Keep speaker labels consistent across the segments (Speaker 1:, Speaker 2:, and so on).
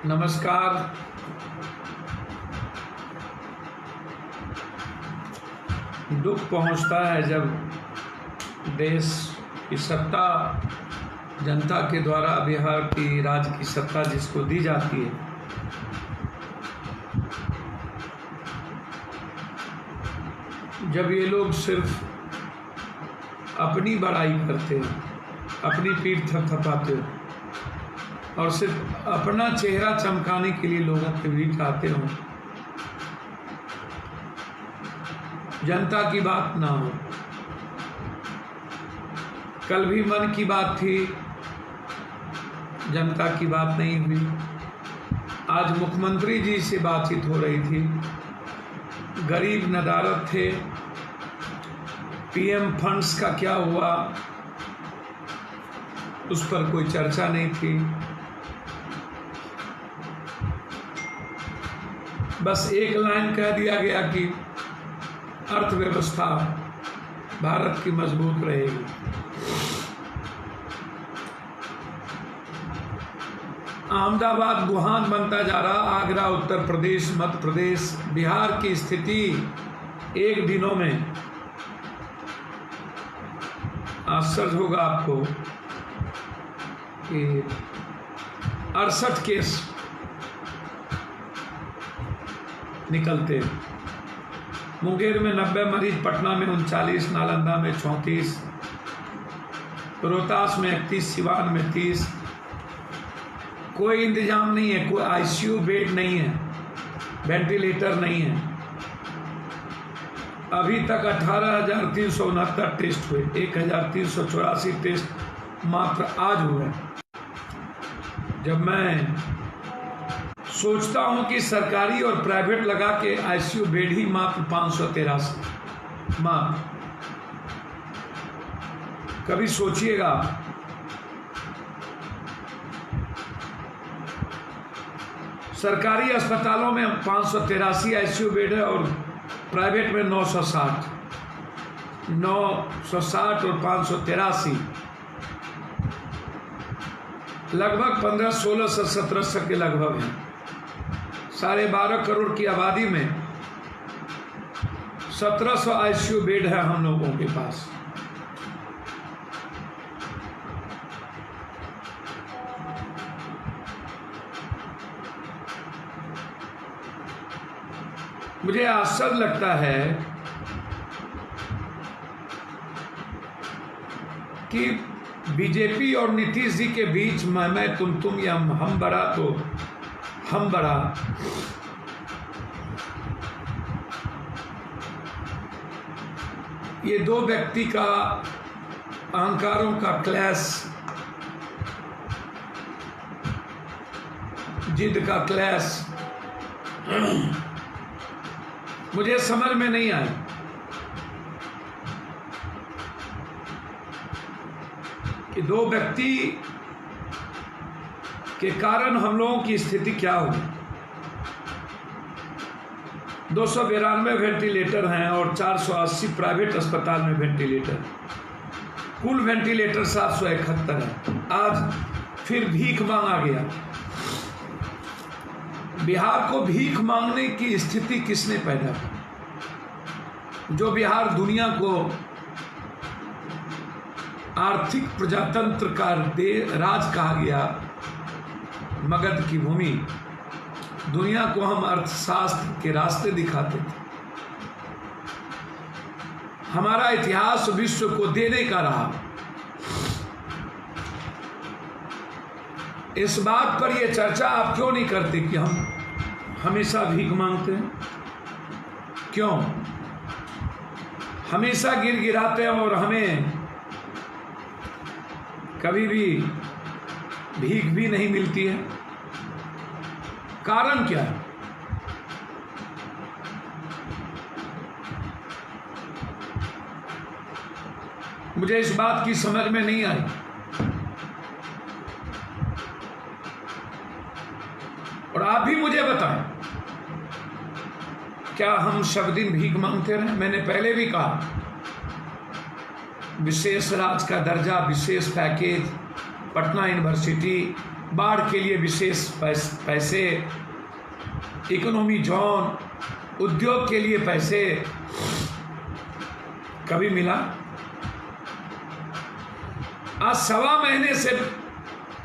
Speaker 1: नमस्कार। दुख पहुंचता है जब देश की सत्ता जनता के द्वारा बिहार की राज्य की सत्ता जिसको दी जाती है, जब ये लोग सिर्फ अपनी बड़ाई करते हैं, अपनी पीठ थपथपाते हैं और सिर्फ अपना चेहरा चमकाने के लिए लोगों के बीच आते हो, जनता की बात ना हो। कल भी मन की बात थी, जनता की बात नहीं हुई। आज मुख्यमंत्री जी से बातचीत हो रही थी, गरीब नदारद थे, पीएम फंड्स का क्या हुआ उस पर कोई चर्चा नहीं थी। बस एक लाइन कह दिया गया कि अर्थव्यवस्था भारत की मजबूत रहेगी। अहमदाबाद वुहान बनता जा रहा, आगरा उत्तर प्रदेश, मध्य प्रदेश, बिहार की स्थिति एक दिनों में आश्चर्य होगा आपको कि 68 केस निकलते, मुंगेर में 90 मरीज, पटना में 39, नालंदा में 34, रोहतास में 31, सिवान में 30। कोई इंतजाम नहीं है, कोई आईसीयू बेड नहीं है, वेंटिलेटर नहीं है। अभी तक 18,369 टेस्ट हुए, 1,384 टेस्ट मात्र आज हुए। जब मैं सोचता हूं कि सरकारी और प्राइवेट लगा के आईसीयू बेड ही मात्र 583, मात्र। कभी सोचिएगा सरकारी अस्पतालों में 583 आईसीयू बेड है और प्राइवेट में 960 और 583, लगभग 1500, 1600, 1700 के लगभग हैं। 12.5 करोड़ की आबादी में 1700 आईसीयू बेड है हम लोगों के पास। मुझे आश्चर्य लगता है कि बीजेपी और नीतीश जी के बीच मैं तुम या हम बड़ा तो हम बड़ा, ये दो व्यक्ति का अहंकारों का क्लैश, जिद का क्लैश मुझे समझ में नहीं आया। कि दो व्यक्ति के कारण हम लोगों की स्थिति क्या हुई। 292 वेंटिलेटर हैं और 480 प्राइवेट अस्पताल में वेंटिलेटर, कुल वेंटिलेटर 771 है। आज फिर भीख मांगा गया। बिहार को भीख मांगने की स्थिति किसने पैदा की? जो बिहार दुनिया को आर्थिक प्रजातंत्र का राज कहा गया, मगध की भूमि, दुनिया को हम अर्थशास्त्र के रास्ते दिखाते थे। हमारा इतिहास विश्व को देने का रहा। इस बात पर यह चर्चा आप क्यों नहीं करते कि हम हमेशा भीख मांगते हैं? क्यों हमेशा गिड़गिड़ाते हैं और हमें कभी भी भीख भी नहीं मिलती है? कारण क्या है? मुझे इस बात की समझ में नहीं आई। और आप भी मुझे बताएं, क्या हम सब दिन भीख मांगते रहे? मैंने पहले भी कहा, विशेष राज्य का दर्जा, विशेष पैकेज, पटना यूनिवर्सिटी, बाढ़ के लिए विशेष पैसे, इकोनॉमी जोन, उद्योग के लिए पैसे कभी मिला? आज 1.25 महीने से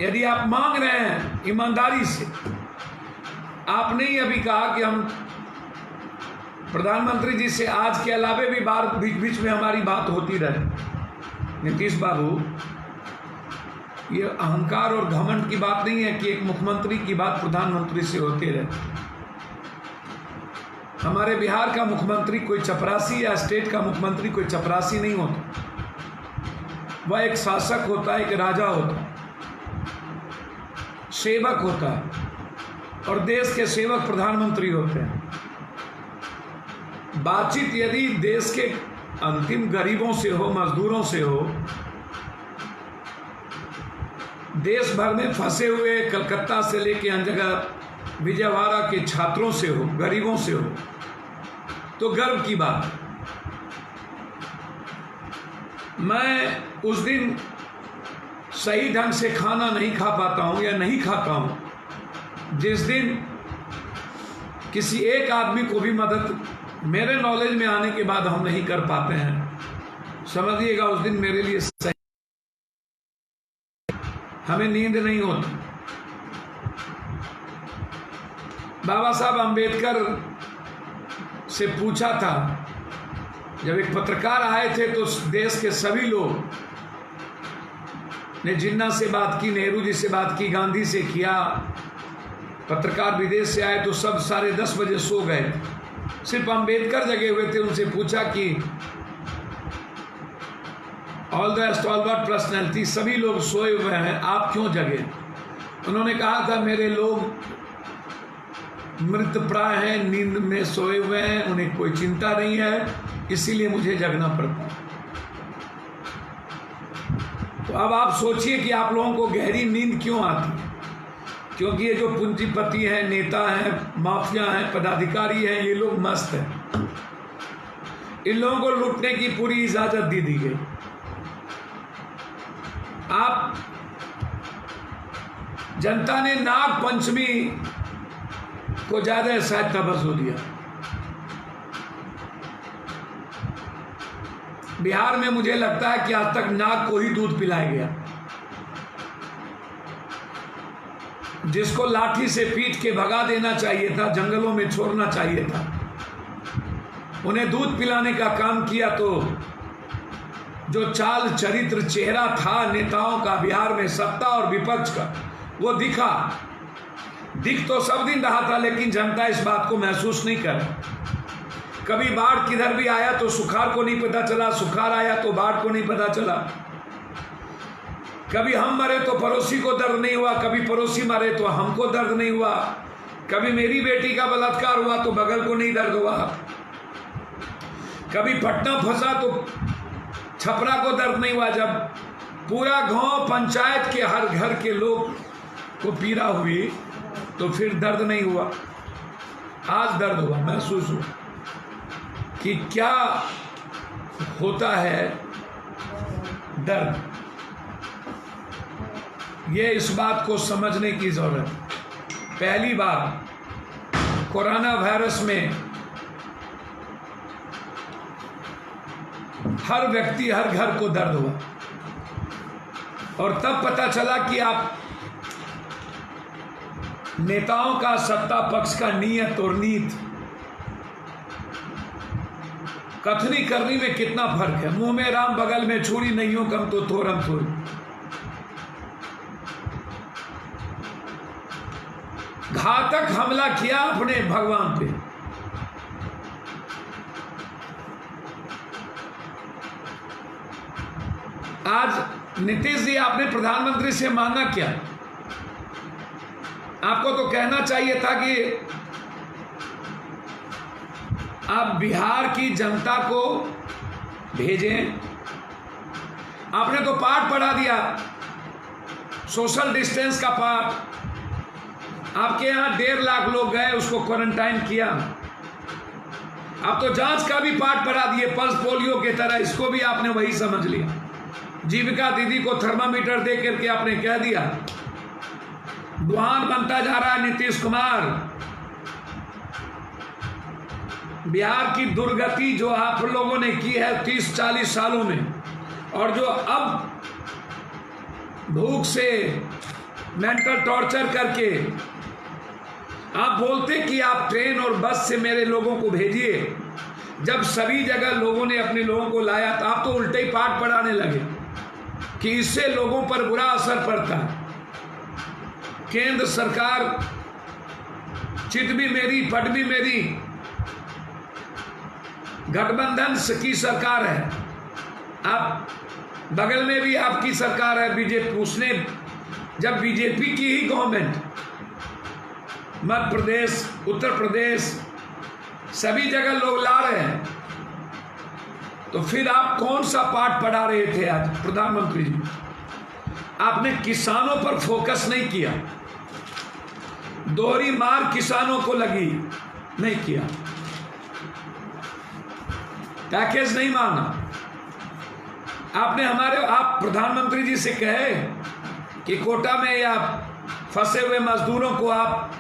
Speaker 1: यदि आप मांग रहे हैं ईमानदारी से, आपने ही अभी कहा कि हम प्रधानमंत्री जी से आज के अलावे भी बार बीच बीच में हमारी बात होती रहे। नीतीश बाबू, ये अहंकार और घमंड की बात नहीं है कि एक मुख्यमंत्री की बात प्रधानमंत्री से होती रहे। हमारे बिहार का मुख्यमंत्री कोई चपरासी या स्टेट का मुख्यमंत्री कोई चपरासी नहीं होता। वह एक शासक होता है, एक राजा होता है, सेवक होता है, और देश के सेवक प्रधानमंत्री होते हैं। बातचीत यदि देश के अंतिम गरीबों से हो, मजदूरों से हो, देश भर में फंसे हुए कलकत्ता से लेके अन्य जगह विजयवाड़ा के छात्रों से हो, गरीबों से हो, तो गर्व की बात है। मैं उस दिन सही ढंग से खाना नहीं खा पाता हूं या नहीं खाता हूं जिस दिन किसी एक आदमी को भी मदद मेरे नॉलेज में आने के बाद हम नहीं कर पाते हैं। समझिएगा उस दिन मेरे लिए सही, हमें नींद नहीं होती। बाबा साहब अंबेडकर से पूछा था, जब एक पत्रकार आए थे तो देश के सभी लोग ने जिन्ना से बात की, नेहरू जी से बात की, गांधी से किया। पत्रकार विदेश से आए तो सब 10:30 बजे सो गए, सिर्फ अंबेडकर जगे हुए थे। उनसे पूछा कि ऑल द स्टॉलवर्ट पर्सनैलिटी, सभी लोग सोए हुए हैं, आप क्यों जगे? उन्होंने कहा था मेरे लोग मृत प्राय हैं, नींद में सोए हुए हैं, उन्हें कोई चिंता नहीं है, इसीलिए मुझे जगना पड़ता है। तो अब आप सोचिए कि आप लोगों को गहरी नींद क्यों आती है? क्योंकि ये जो पूंजीपति हैं, नेता हैं, माफिया हैं, पदाधिकारी हैं, ये लोग मस्त हैं। इन लोगों को लूटने की पूरी इजाजत दी गई। आप जनता ने नाग पंचमी को ज्यादा शायद तवज्जो दिया। बिहार में मुझे लगता है कि आज तक नाग को ही दूध पिलाया गया। जिसको लाठी से पीट के भगा देना चाहिए था, जंगलों में छोड़ना चाहिए था, उन्हें दूध पिलाने का काम किया। तो जो चाल चरित्र चेहरा था नेताओं का बिहार में सत्ता और विपक्ष का, वो दिख तो सब दिन रहा था, लेकिन जनता इस बात को महसूस नहीं कर। कभी बाढ़ किधर भी आया तो सुखाड़ को नहीं पता चला, सुखाड़ आया तो बाढ़ को नहीं पता चला। कभी हम मरे तो पड़ोसी को दर्द नहीं हुआ, कभी पड़ोसी मरे तो हमको दर्द नहीं हुआ। कभी मेरी बेटी का बलात्कार हुआ तो बगल को नहीं दर्द हुआ। कभी पटना फंसा तो छपरा को दर्द नहीं हुआ। जब पूरा गांव पंचायत के हर घर के लोग को पीड़ा हुई तो फिर दर्द नहीं हुआ। आज दर्द हुआ, महसूस हुआ कि क्या होता है दर्द। ये इस बात को समझने की जरूरत है। पहली बार कोरोना वायरस में हर व्यक्ति, हर घर को दर्द हुआ, और तब पता चला कि आप नेताओं का, सत्ता पक्ष का नीयत और नीत, कथनी करनी में कितना फर्क है। मुंह में राम बगल में छुरी, नहीं हो कम तो थोरम थोड़ी। घातक हमला किया अपने भगवान पे। आज नीतीश जी, आपने प्रधानमंत्री से मांगा क्या? आपको तो कहना चाहिए था कि आप बिहार की जनता को भेजें। आपने तो पाठ पढ़ा दिया, सोशल डिस्टेंस का पाठ। आपके यहाँ 1.5 लाख लोग गए, उसको क्वारंटाइन किया। आप तो जांच का भी पाठ पढ़ा दिए, पल्स पोलियो के तरह, इसको भी आपने वही समझ लिया। जीविका दीदी को थर्मामीटर दे करके आपने कह दिया बुहान बनता जा रहा है नीतीश कुमार। बिहार की दुर्गति जो आप लोगों ने की है 30-40 सालों में, और जो अब भूख से मेंटल टॉर्चर करके आप बोलते कि आप ट्रेन और बस से मेरे लोगों को भेजिए, जब सभी जगह लोगों ने अपने लोगों को लाया तो आप तो उल्टे ही पाठ पढ़ाने लगे कि इससे लोगों पर बुरा असर पड़ता है। केंद्र सरकार चित भी मेरी पट भी मेरी गठबंधन की सरकार है, आप बगल में भी आपकी सरकार है बीजेपी। उसने जब बीजेपी की ही गवर्नमेंट मध्य प्रदेश, उत्तर प्रदेश, सभी जगह लोग ला रहे हैं, तो फिर आप कौन सा पाठ पढ़ा रहे थे आज प्रधानमंत्री जी? आपने किसानों पर फोकस नहीं किया, दोहरी मार किसानों को लगी, नहीं किया, पैकेज नहीं मांगा आपने। आप प्रधानमंत्री जी से कहे कि कोटा में या फंसे हुए मजदूरों को आप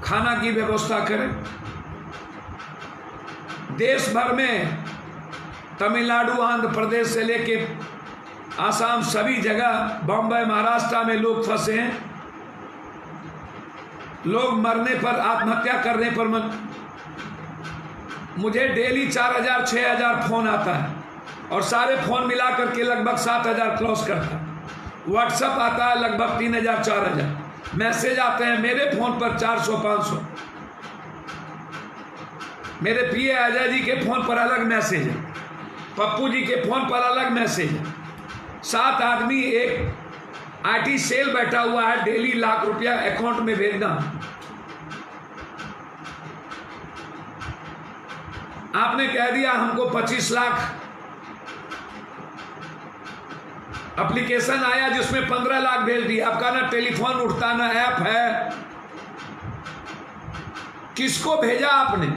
Speaker 1: खाना की व्यवस्था करें। देश भर में तमिलनाडु, आंध्र प्रदेश से लेके आसाम, सभी जगह, बॉम्बे, महाराष्ट्र में लोग फंसे हैं। लोग मरने पर, आत्महत्या करने पर मुझे डेली 4000-6000 फोन आता है, और सारे फोन मिला करके लगभग 7000 क्रॉस करता है। व्हाट्सएप आता है लगभग 3000-4000, मैसेज आते हैं मेरे फोन पर 400-500। मेरे पीए अजय जी के फोन पर अलग मैसेज है, पप्पू जी के फोन पर अलग मैसेज है। 7 आदमी, एक आईटी सेल बैठा हुआ है, डेली लाख रुपया अकाउंट में भेजना। आपने कह दिया हमको 25 लाख, एप्लीकेशन आया जिसमें 15 लाख भेज दिया। आपका ना टेलीफोन उठता, ना ऐप है। किसको भेजा आपने?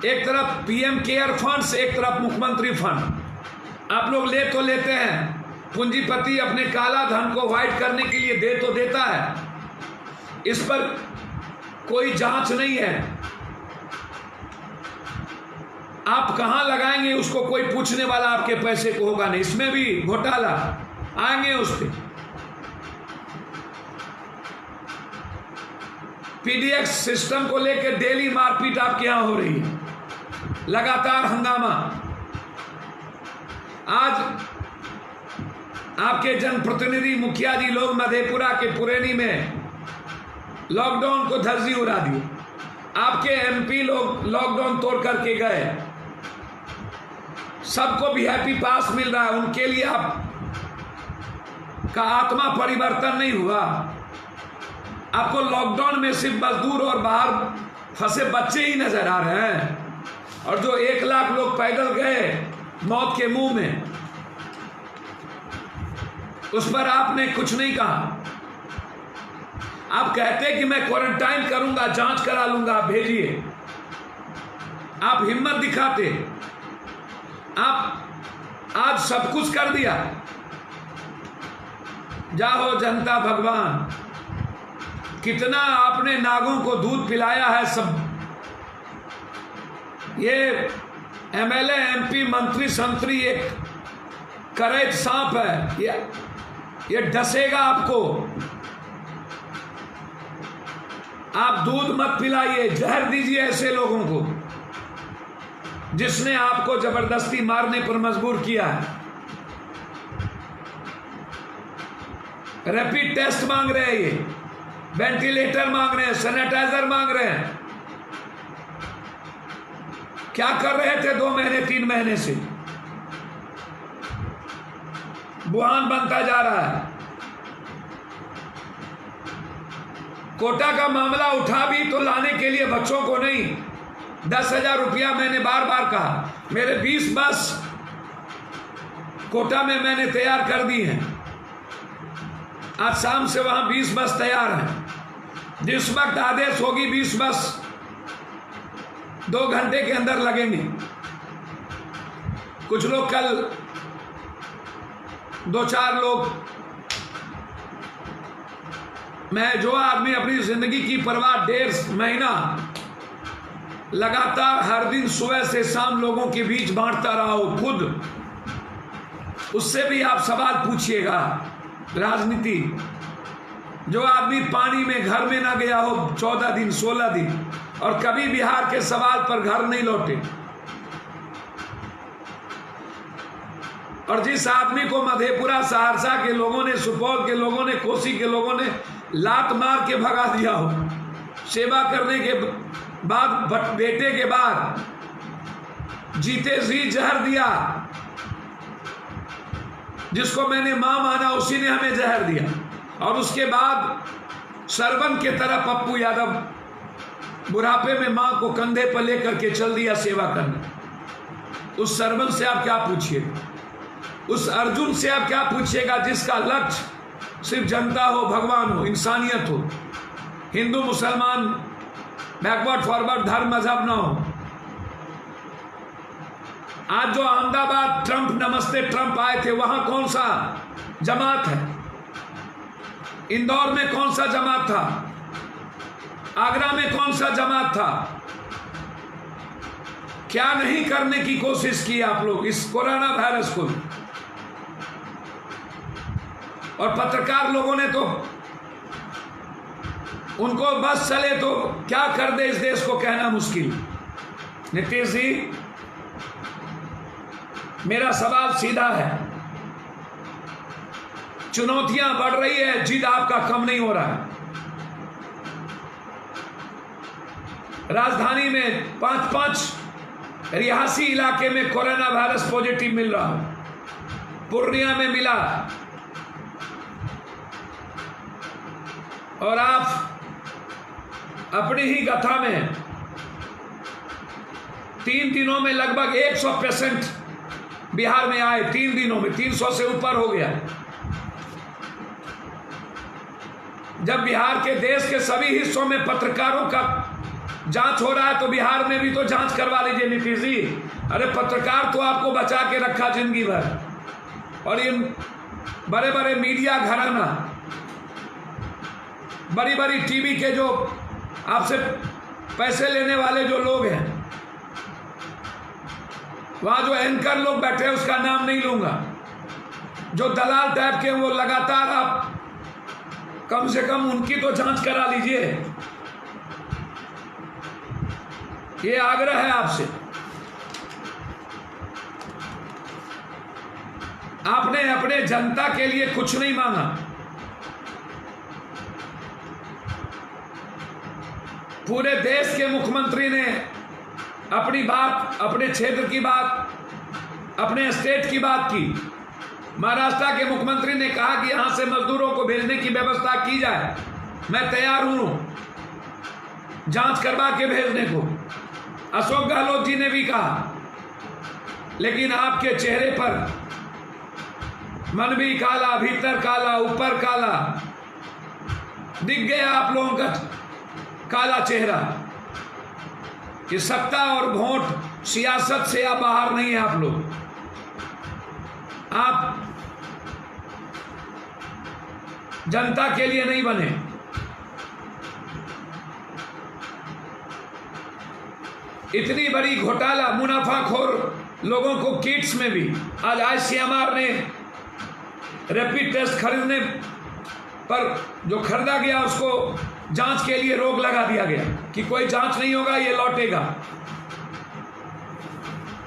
Speaker 1: एक तरफ पीएम केयर फंड्स, एक तरफ मुख्यमंत्री फंड। आप लोग ले तो लेते हैं, पूंजीपति अपने काला धन को व्हाइट करने के लिए दे तो देता है, इस पर कोई जांच नहीं है। आप कहां लगाएंगे उसको कोई पूछने वाला आपके पैसे को होगा नहीं। इसमें भी घोटाला आएंगे उस पर। पीडीएक्स सिस्टम को लेकर डेली मारपीट आपके यहां हो रही है, लगातार हंगामा। आज आपके जनप्रतिनिधि मुखिया जी लोग मधेपुरा के पुरैनी में लॉकडाउन को धज्जी उड़ा दी। आपके एमपी लोग लॉकडाउन तोड़ करके गए, सबको वीआईपी पास मिल रहा है, उनके लिए आप का आत्मा परिवर्तन नहीं हुआ। आपको लॉकडाउन में सिर्फ मजदूर और बाहर फंसे बच्चे ही नजर आ रहे हैं, और जो 1 लाख लोग पैदल गए मौत के मुंह में, उस पर आपने कुछ नहीं कहा। आप कहते कि मैं क्वारंटाइन करूंगा, जांच करा लूंगा, भेजिए। आप हिम्मत दिखाते, आप आज सब कुछ कर दिया। जाओ जनता भगवान, कितना आपने नागों को दूध पिलाया है। सब ये एमएलए, एमपी, मंत्री, संतरी एक करैत सांप है, ये डसेगा आपको। आप दूध मत पिलाइए, जहर दीजिए ऐसे लोगों को जिसने आपको जबरदस्ती मारने पर मजबूर किया है। रैपिड टेस्ट मांग रहे हैं, ये वेंटिलेटर मांग रहे हैं, सैनिटाइजर मांग रहे हैं। क्या कर रहे थे 2 महीने 3 महीने से? बुहान बनता जा रहा है। कोटा का मामला उठा भी तो लाने के लिए बच्चों को नहीं, 10,000 रुपया मैंने बार बार कहा। मेरे 20 बस कोटा में मैंने तैयार कर दी हैं। आज शाम से वहां 20 बस तैयार हैं। जिस वक्त आदेश होगी 20 बस 2 घंटे के अंदर लगेंगे। कुछ लोग कल 2-4 लोग जो आदमी अपनी जिंदगी की परवाह 1.5 महीना लगातार हर दिन सुबह से शाम लोगों के बीच बांटता रहा हो खुद, उससे भी आप सवाल पूछिएगा। राजनीति, जो आदमी पानी में घर में ना गया हो 14 दिन 16 दिन और कभी बिहार के सवाल पर घर नहीं लौटे, और जिस आदमी को मधेपुरा सहरसा के लोगों ने, सुपौल के लोगों ने, कोसी के लोगों ने लात मार के भगा दिया हो, सेवा करने के बाद बेटे के बाद जीते जी जहर दिया, जिसको मैंने मां माना उसी ने हमें जहर दिया, और उसके बाद सरवन के तरह पप्पू यादव बुढ़ापे में मां को कंधे पर लेकर के चल दिया सेवा करने। उस सरवन से आप क्या पूछिएगा, उस अर्जुन से आप क्या पूछिएगा जिसका लक्ष्य सिर्फ जनता हो, भगवान हो, इंसानियत हो, हिंदू मुसलमान बैकवर्ड फॉरवर्ड धर्म मजहब ना हो। आज जो अहमदाबाद ट्रंप नमस्ते ट्रंप आए थे, वहां कौन सा जमात है? इंदौर में कौन सा जमात था? आगरा में कौन सा जमात था? क्या नहीं करने की कोशिश की आप लोग इस कोरोना वायरस को? और पत्रकार लोगों ने तो उनको बस चले तो क्या कर दे इस देश को कहना मुश्किल। नीतीश जी, मेरा सवाल सीधा है, चुनौतियां बढ़ रही है, जिद आपका कम नहीं हो रहा है। राजधानी में 5-5 रिहायशी इलाके में कोरोना वायरस पॉजिटिव मिल रहा है, पूर्णिया में मिला, और आप अपनी ही गथा में 3 दिनों में लगभग 100 पेशेंट बिहार में आए। 3 दिनों में 300 से ऊपर हो गया। जब बिहार के देश के सभी हिस्सों में पत्रकारों का जांच हो रहा है तो बिहार में भी तो जांच करवा लीजिए नीतीश जी। अरे पत्रकार तो आपको बचा के रखा जिंदगी भर, और ये बड़े बड़े मीडिया घराना, बड़ी बड़ी टीवी के जो आपसे पैसे लेने वाले जो लोग हैं, वहां जो एंकर लोग बैठे हैं उसका नाम नहीं लूंगा, जो दलाल टाइप के वो लगातार आप कम से कम उनकी तो जांच करा लीजिए। ये आग्रह है आपसे। आपने अपने जनता के लिए कुछ नहीं मांगा, पूरे देश के मुख्यमंत्री ने अपनी बात, अपने क्षेत्र की बात, अपने स्टेट की बात की। महाराष्ट्र के मुख्यमंत्री ने कहा कि यहां से मजदूरों को भेजने की व्यवस्था की जाए, मैं तैयार हूं जांच करवा के भेजने को। अशोक गहलोत जी ने भी कहा, लेकिन आपके चेहरे पर मन भी काला, भीतर काला, ऊपर काला, दिख गया आप लोगों का काला चेहरा। ये सत्ता और वोट सियासत से आप बाहर नहीं है। आप लोग, आप जनता के लिए नहीं बने। इतनी बड़ी घोटाला, मुनाफाखोर लोगों को किट्स में भी आज आईसीएमआर ने रैपिड टेस्ट खरीदने पर जो खरीदा गया उसको जांच के लिए रोक लगा दिया गया कि कोई जांच नहीं होगा, ये लौटेगा।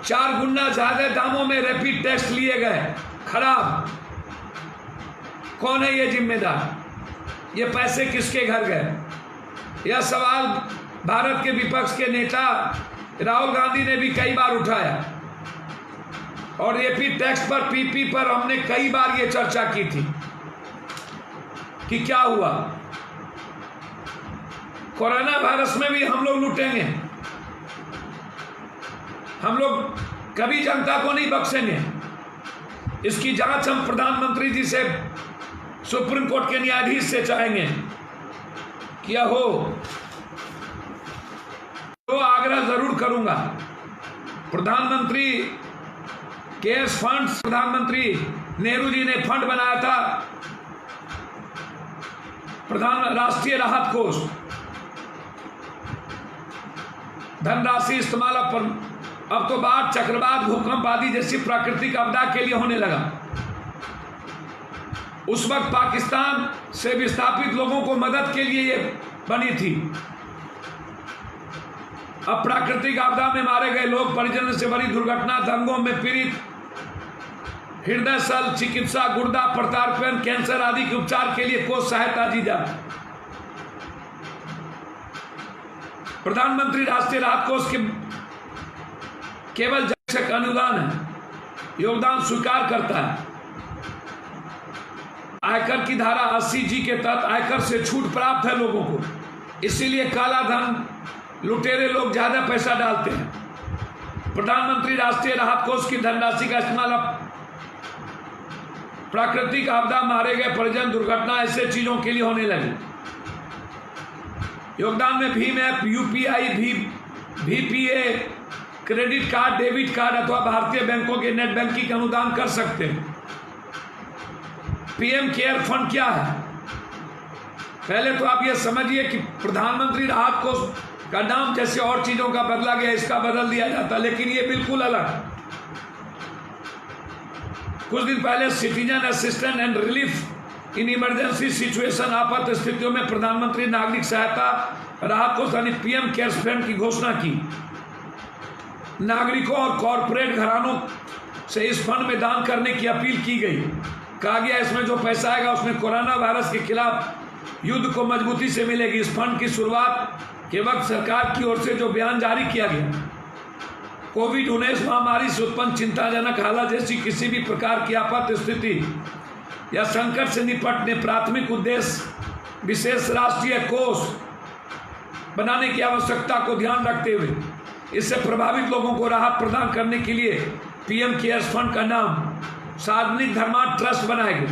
Speaker 1: 4 गुना ज्यादा दामों में रैपिड टेस्ट लिए गए, खराब। कौन है ये जिम्मेदार? ये पैसे किसके घर गए? यह सवाल भारत के विपक्ष के नेता राहुल गांधी ने भी कई बार उठाया, और एपी टैक्स पर, पीपी पर हमने कई बार ये चर्चा की थी कि क्या हुआ। कोरोना वायरस में भी हम लोग लूटेंगे, हम लोग कभी जनता को नहीं बख्शेंगे। इसकी जांच हम प्रधानमंत्री जी से, सुप्रीम कोर्ट के न्यायाधीश से चाहेंगे क्या हो, तो आग्रह जरूर करूंगा। प्रधानमंत्री केयर्स फंड, प्रधानमंत्री नेहरू जी ने फंड बनाया था, राष्ट्रीय राहत कोष धनराशि इस्तेमाल अब तो बाढ़, चक्रवात, भूकंप आदि जैसी प्राकृतिक आपदा के लिए होने लगा। उस वक्त पाकिस्तान से विस्थापित लोगों को मदद के लिए ये बनी थी। अब प्राकृतिक आपदा में मारे गए लोग, परिजन से बड़ी दुर्घटना, दंगों में पीड़ित, हृदय शल्य चिकित्सा, गुर्दा प्रत्यारोपण, कैंसर आदि के उपचार के लिए कोष सहायता दी जाती। प्रधानमंत्री राष्ट्रीय राहत कोष के केवल जैसे अनुदान है, योगदान स्वीकार करता है। आयकर की धारा 80G के तहत आयकर से छूट प्राप्त है लोगों को, इसीलिए काला धन लुटेरे लोग ज्यादा पैसा डालते हैं। प्रधानमंत्री राष्ट्रीय राहत कोष की धनराशि का इस्तेमाल प्राकृतिक आपदा, मारे गए परिजन, दुर्घटना, ऐसे चीजों के लिए होने लगे। योगदान में Bhim app, UPI, VPA, credit card, debit card अथवा भारतीय बैंकों के नेट बैंकिंग का अनुदान कर सकते हैं। PM केयर फंड क्या है? पहले तो आप ये समझिए कि प्रधानमंत्री राहत कोष का नाम जैसे और चीजों का बदला गया, इसका बदल दिया जाता, लेकिन ये बिल्कुल अलग। कुछ दिन पहले citizen assistance and relief in emergency situation, आपात स्थितियों में प्रधानमंत्री नागरिक सहायता राहत कोष यानी PM केयर्स फंड की घोषणा की। नागरिकों और कॉरपोरेट घरानों से इस फंड में दान करने की अपील की गई। कहा गया इसमें जो पैसा आएगा उसमें कोरोना वायरस के खिलाफ युद्ध को मजबूती से मिलेगी। इस फंड की शुरुआत के वक्त सरकार की ओर से जो बयान जारी किया गया, कोविड-19 महामारी से उत्पन्न चिंताजनक हालत जैसी किसी भी प्रकार की आपात स्थिति या संकट से निपटने प्राथमिक उद्देश्य विशेष राष्ट्रीय कोष बनाने की आवश्यकता को ध्यान रखते हुए इससे प्रभावित लोगों को राहत प्रदान करने के लिए PM केयर्स फंड का नाम सार्वजनिक धर्मार्थ ट्रस्ट बनाया गया।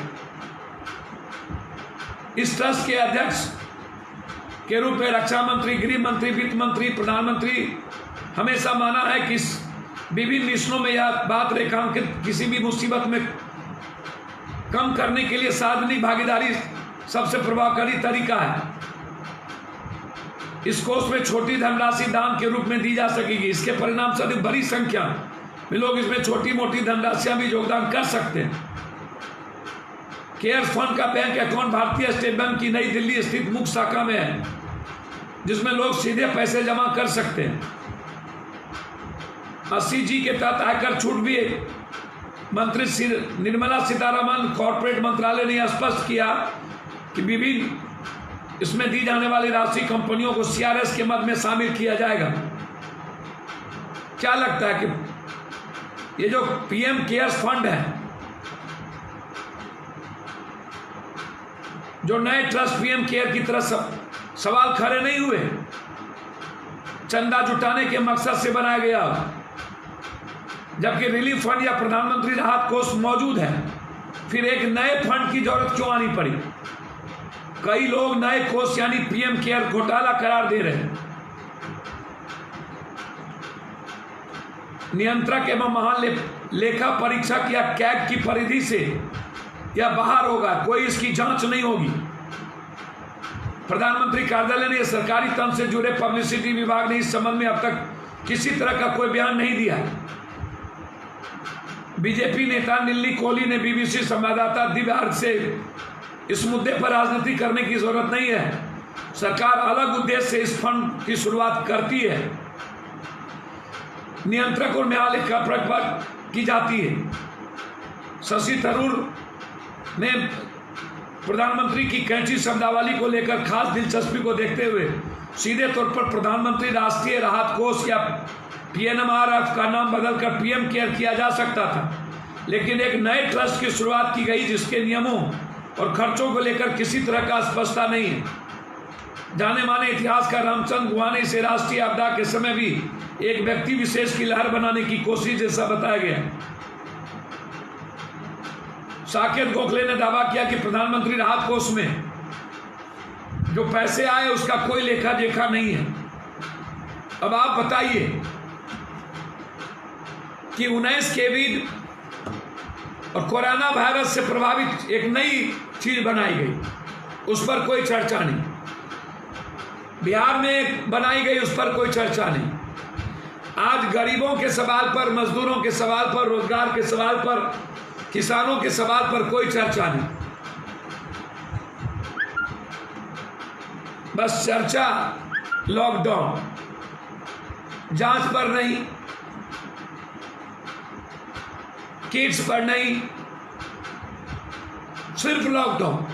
Speaker 1: इस ट्रस्ट के अध्यक्ष के रूप में रक्षा मंत्री, गृह मंत्री, वित्त मंत्री, प्रधानमंत्री हमेशा माना है कि विभिन्न मिशनों में यह बात रेखांकित किसी भी मुसीबत में कम करने के लिए सार्वजनिक भागीदारी सबसे प्रभावकारी तरीका है। इस कोष में छोटी धनराशि दान के रूप में दी जा सकेगी। इसके परिणाम से बड़ी संख्या में लोग इसमें छोटी मोटी धनराशियां भी योगदान कर सकते हैं। केयर्स फंड का बैंक अकाउंट भारतीय स्टेट बैंक की नई दिल्ली स्थित मुख्य शाखा में है, जिसमें लोग सीधे पैसे जमा कर सकते हैं। 80G के तहत आयकर छूट भी मंत्री निर्मला सीतारमण कॉर्पोरेट मंत्रालय ने स्पष्ट किया कि विभिन्न इसमें दी जाने वाली राशि कंपनियों को CRS के मद में शामिल किया जाएगा। क्या लगता है कि ये जो PM केयर्स फंड है, जो नए ट्रस्ट PM केयर की तरह सवाल खड़े नहीं हुए, चंदा जुटाने के मकसद से बनाया गया, जबकि रिलीफ फंड या प्रधानमंत्री राहत कोष मौजूद है, फिर एक नए फंड की जरूरत क्यों आनी पड़ी? कई लोग नए कोष यानी PM केयर घोटाला करार दे रहे हैं। नियंत्रक एवं महान लेखा परीक्षक या कैग की परिधि से यह बाहर होगा, कोई इसकी जांच नहीं होगी। प्रधानमंत्री कार्यालय ने सरकारी तंत्र से जुड़े पब्लिसिटी विभाग ने इस संबंध में अब तक किसी तरह का कोई बयान नहीं दिया। बीजेपी नेता नीलनी कोहली ने BBC संवाददाता दिव्य से इस मुद्दे पर राजनीति करने की जरूरत नहीं है, सरकार अलग उद्देश्य से इस फंड की शुरुआत करती है, नियंत्रक और न्यायालय का प्रयोग की जाती है। शशि थरूर ने प्रधानमंत्री की कैंची शब्दावली को लेकर खास दिलचस्पी को देखते हुए सीधे तौर पर प्रधानमंत्री राष्ट्रीय राहत कोष या PNRF का नाम बदलकर PM केयर किया जा सकता था, लेकिन एक नए ट्रस्ट की शुरुआत की गई जिसके नियमों और खर्चों को लेकर किसी तरह का स्पष्टता नहीं है। जाने माने इतिहासकार रामचंद्र गुहा ने इसे राष्ट्रीय आपदा के समय भी एक व्यक्ति विशेष की लहर बनाने की कोशिश जैसा बताया गया। साकेत गोखले ने दावा किया कि प्रधानमंत्री राहत कोष में जो पैसे आए उसका कोई लेखा जोखा नहीं है। अब आप बताइए कि 19 कोविड और कोरोना वायरस से प्रभावित एक नई चीज बनाई गई, उस पर कोई चर्चा नहीं। बिहार में बनाई गई, उस पर कोई चर्चा नहीं। आज गरीबों के सवाल पर, मजदूरों के सवाल पर, रोजगार के सवाल पर, किसानों के सवाल पर कोई चर्चा नहीं। बस चर्चा लॉकडाउन, जांच पर नहीं, किट्स पर नहीं, सिर्फ लॉकडाउन।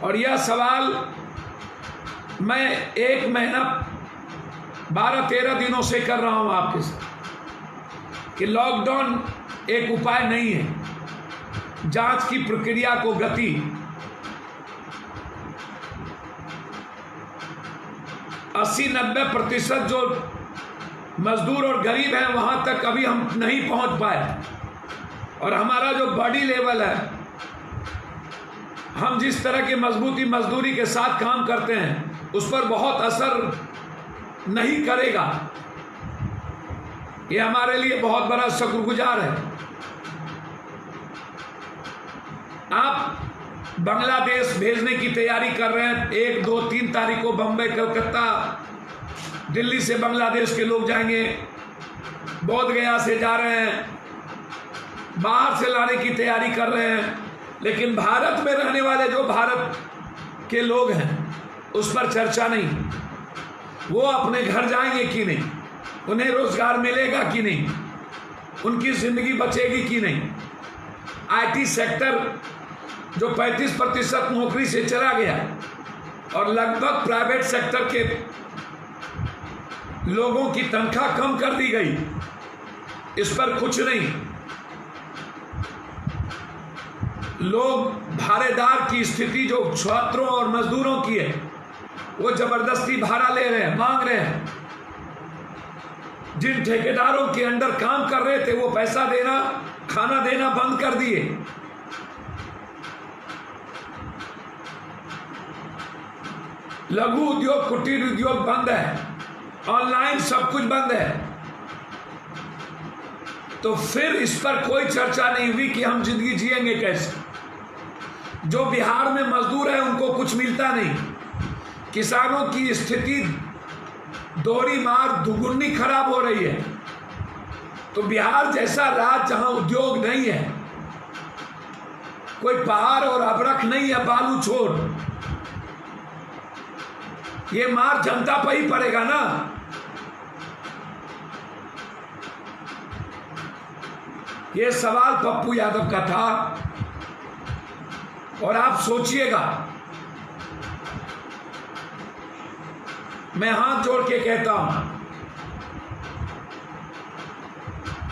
Speaker 1: और यह सवाल मैं 1 महीना 12-13 दिनों से कर रहा हूं आपके साथ कि लॉकडाउन एक उपाय नहीं है। जांच की प्रक्रिया को गति 80-90% जो मजदूर और गरीब हैं वहां तक अभी हम नहीं पहुंच पाए। और हमारा जो बॉडी लेवल है, हम जिस तरह की मजबूती मजदूरी के साथ काम करते हैं उस पर बहुत असर नहीं करेगा। ये हमारे लिए बहुत बड़ा शुक्रगुजार है। आप बांग्लादेश भेजने की तैयारी कर रहे हैं। 1, 2, 3 तारीख को बम्बई, कलकत्ता, दिल्ली से बांग्लादेश के लोग जाएंगे, बोध गया से जा रहे हैं, बाहर से लाने की तैयारी कर रहे हैं। लेकिन भारत में रहने वाले जो भारत के लोग हैं उस पर चर्चा नहीं। वो अपने घर जाएंगे कि नहीं, उन्हें रोजगार मिलेगा कि नहीं, उनकी जिंदगी बचेगी कि नहीं। आईटी सेक्टर जो 35% नौकरी से चला गया और लगभग प्राइवेट सेक्टर के लोगों की तनख्वाह कम कर दी गई, इस पर कुछ नहीं। लोग भाड़ेदार की स्थिति जो छात्रों और मजदूरों की है, वो जबरदस्ती भाड़ा ले रहे हैं, मांग रहे हैं। जिन ठेकेदारों के अंडर काम कर रहे थे वो पैसा देना, खाना देना बंद कर दिए। लघु उद्योग, कुटीर उद्योग बंद है, ऑनलाइन सब कुछ बंद है। तो फिर इस पर कोई चर्चा नहीं हुई कि हम जिंदगी जिएंगे कैसे। जो बिहार में मजदूर है उनको कुछ मिलता नहीं, किसानों की स्थिति दोहरी मार दुगुनी खराब हो रही है। तो बिहार जैसा राज्य जहां उद्योग नहीं है, कोई पहाड़ और अबरख नहीं है, बालू छोड़, ये मार जनता पर ही पड़ेगा ना। ये सवाल पप्पू यादव का था। और आप सोचिएगा, मैं हाथ जोड़ के कहता हूं,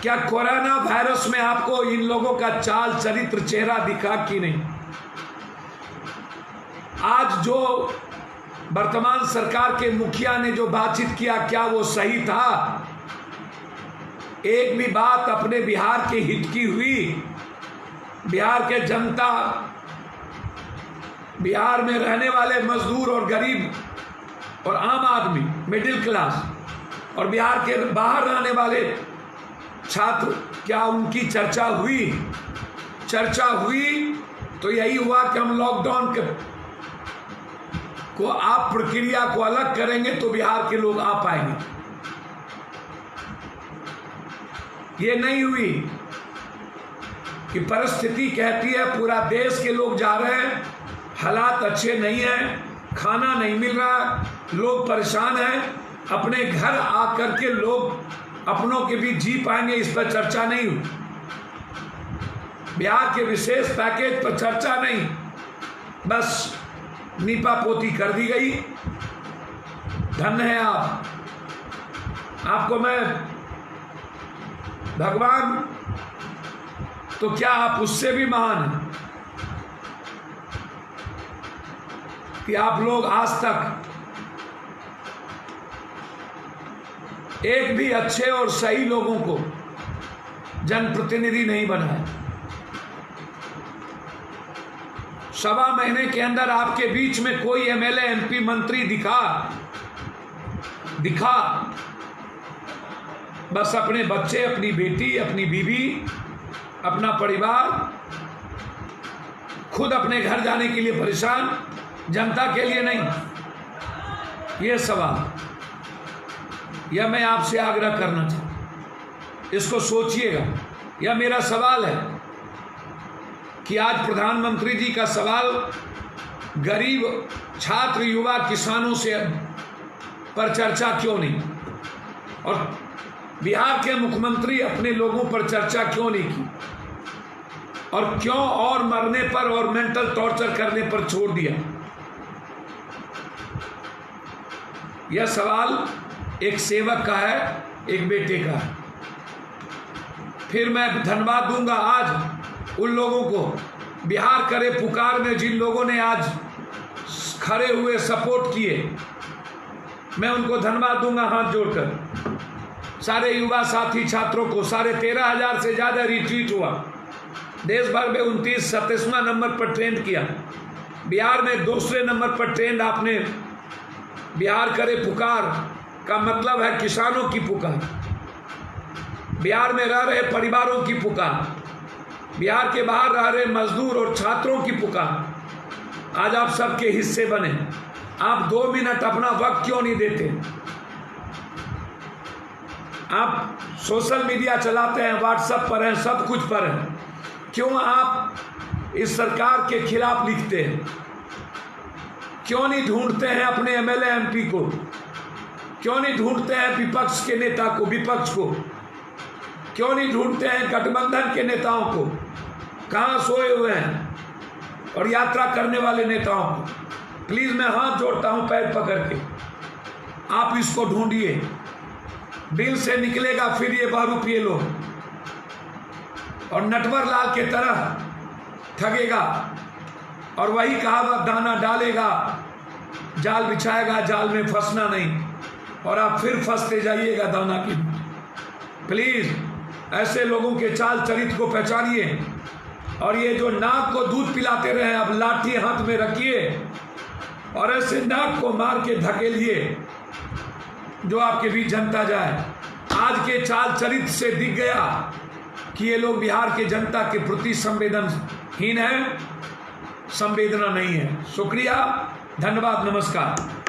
Speaker 1: क्या कोरोना वायरस में आपको इन लोगों का चाल चरित्र चेहरा दिखा कि नहीं? आज जो वर्तमान सरकार के मुखिया ने जो बातचीत किया, क्या वो सही था? एक भी बात अपने बिहार के हित की हुई? बिहार के जनता, बिहार में रहने वाले मजदूर और गरीब और आम आदमी, मिडिल क्लास, और बिहार के बाहर रहने वाले छात्र, क्या उनकी चर्चा हुई? चर्चा हुई तो यही हुआ कि हम लॉकडाउन को आप प्रक्रिया को अलग करेंगे तो बिहार के लोग आ पाएंगे। ये नहीं हुई कि परिस्थिति कहती है पूरा देश के लोग जा रहे हैं, हालात अच्छे नहीं हैं, खाना नहीं मिल रहा, लोग परेशान हैं, अपने घर आकर के लोग अपनों के भी जी पाएंगे, इस पर चर्चा नहीं हुई। बिहार के विशेष पैकेज पर चर्चा नहीं, बस नीपा पोती कर दी गई। धन्य है आप, आपको मैं भगवान, तो क्या आप उससे भी महान हैं कि आप लोग आज तक एक भी अच्छे और सही लोगों को जनप्रतिनिधि नहीं बनाए। 1.25 महीने के अंदर आपके बीच में कोई एमएलए, एमपी, मंत्री दिखा बस अपने बच्चे, अपनी बेटी, अपनी बीवी, अपना परिवार, खुद अपने घर जाने के लिए परेशान, जनता के लिए नहीं। ये सवाल, यह मैं आपसे आग्रह करना चाहता हूं, इसको सोचिएगा। यह मेरा सवाल है कि आज प्रधानमंत्री जी का सवाल गरीब छात्र, युवा, किसानों से पर चर्चा क्यों नहीं, और बिहार के मुख्यमंत्री अपने लोगों पर चर्चा क्यों नहीं की, और क्यों और मरने पर और मेंटल टॉर्चर करने पर छोड़ दिया। यह सवाल एक सेवक का है, एक बेटे का है। फिर मैं धन्यवाद दूंगा आज उन लोगों को, बिहार करे पुकार में जिन लोगों ने आज खड़े हुए सपोर्ट किए, मैं उनको धन्यवाद दूंगा हाथ जोड़कर। सारे युवा साथी छात्रों को, 13,500 से ज़्यादा रिट्वीट हुआ, देश भर में 27वां नंबर पर ट्रेंड किया, बिहार में 2 नंबर पर ट्रेंड आपने। बिहार करे पुकार का मतलब है किसानों की पुकार, बिहार में रह रहे परिवारों की पुकार, बिहार के बाहर रह रहे मजदूर और छात्रों की पुकार। आज आप सबके हिस्से बने। आप 2 मिनट अपना वक्त क्यों नहीं देते? आप सोशल मीडिया चलाते हैं, व्हाट्सएप पर हैं, सब कुछ पर हैं, क्यों आप इस सरकार के खिलाफ लिखते हैं? क्यों नहीं ढूंढते हैं अपने एमएलए एमपी को? क्यों नहीं ढूंढते हैं विपक्ष के नेता को, विपक्ष को? क्यों नहीं ढूंढते हैं गठबंधन के नेताओं को? कहाँ सोए हुए हैं? और यात्रा करने वाले नेताओं को प्लीज मैं हाथ जोड़ता हूं पैर पकड़ के, आप इसको ढूंढिए। दिल से निकलेगा फिर ये बारू पिए लो, और नटवर लाल के तरह ठगेगा, और वही कहावत दाना डालेगा जाल बिछाएगा, जाल में फंसना नहीं, और आप फिर फंसते जाइएगा दाना की। प्लीज ऐसे लोगों के चाल चरित्र को पहचानिए, और ये जो नाक को दूध पिलाते रहे, अब लाठी हाथ में रखिए और ऐसे नाक को मार के धकेलिए जो आपके बीच जनता जाए। आज के चाल चरित्र से दिख गया कि ये लोग बिहार के जनता के प्रति संवेदनहीन है, संवेदना नहीं है। शुक्रिया, धन्यवाद, नमस्कार।